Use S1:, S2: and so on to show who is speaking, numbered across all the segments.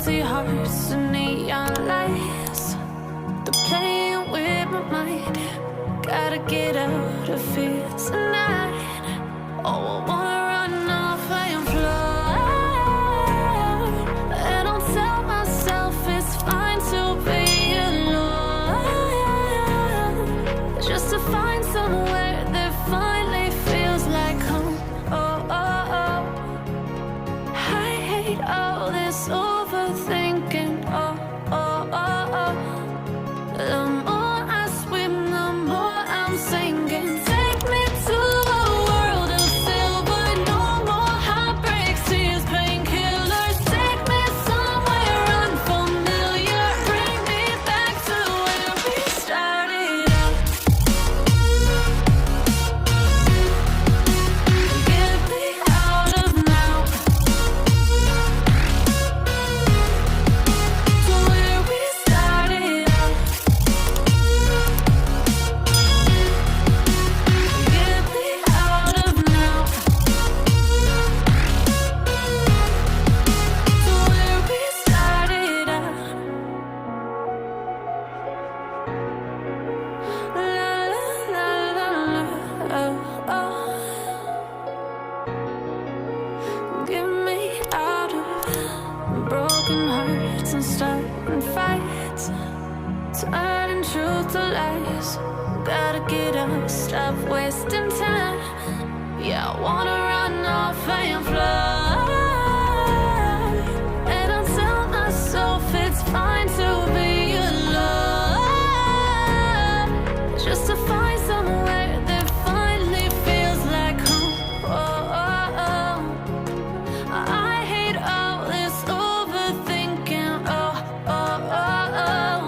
S1: empty hearts and neon lights. They're playing with my mind. Gotta get out of here tonight. Oh, I wanna run off and fly. And I'll tell myself it's fine to be alone, just to find somewhere that finally feels like home. Oh, oh, oh. I hate all this overthinking. Oh, oh, oh, oh. The more I swim, the more I'm sinking. Take me to a world of silver. No more heartbreaks, tears, painkillers. Take me somewhere unfamiliar. Bring me back to where we started out. Get me out of now, to where we started out. Get me out of now, to where we started out. La la la la la, oh, oh. Get me out of broken hearts and starting fights, turning truth to lies. Gotta get up, stop wasting time. Yeah, I wanna run off and fly. And I'll tell myself it's fine to be alone, just to find somewhere that finally feels like home. Oh, oh, oh. I hate all this overthinking. Oh, oh, oh, oh.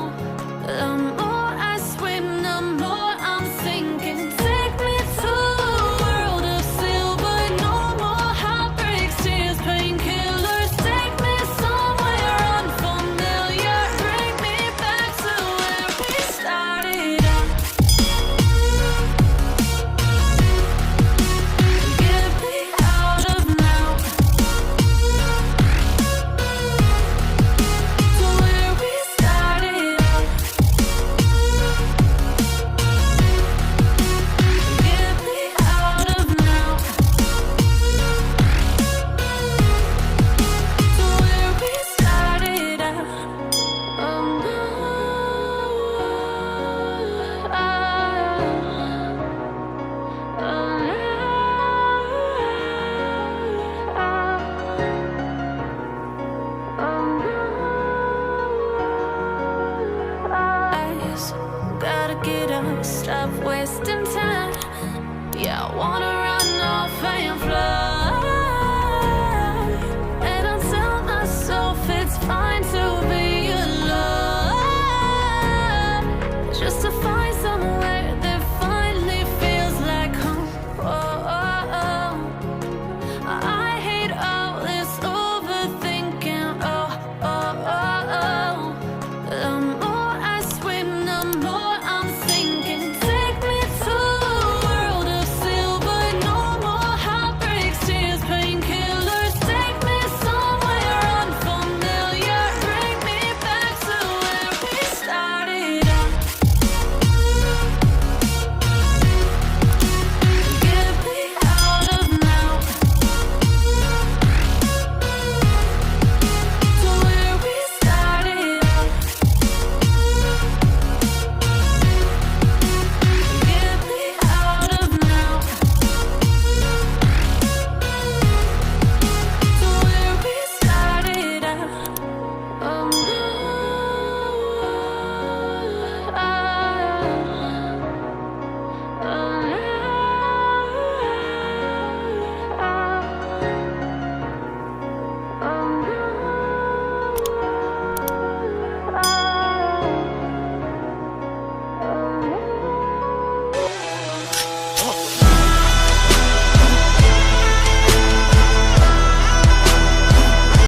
S1: The more I swim, the more I'm sinking. Take me to a world of silver. No more heartbreaks, tears, painkillers. Take me somewhere unfamiliar. Bring me back to where we started out. Get me out of now, to where we started out. Get me out of now, to where we started out. Oh, no. Gotta get up, stop wasting time. Yeah, I wanna run off and fly.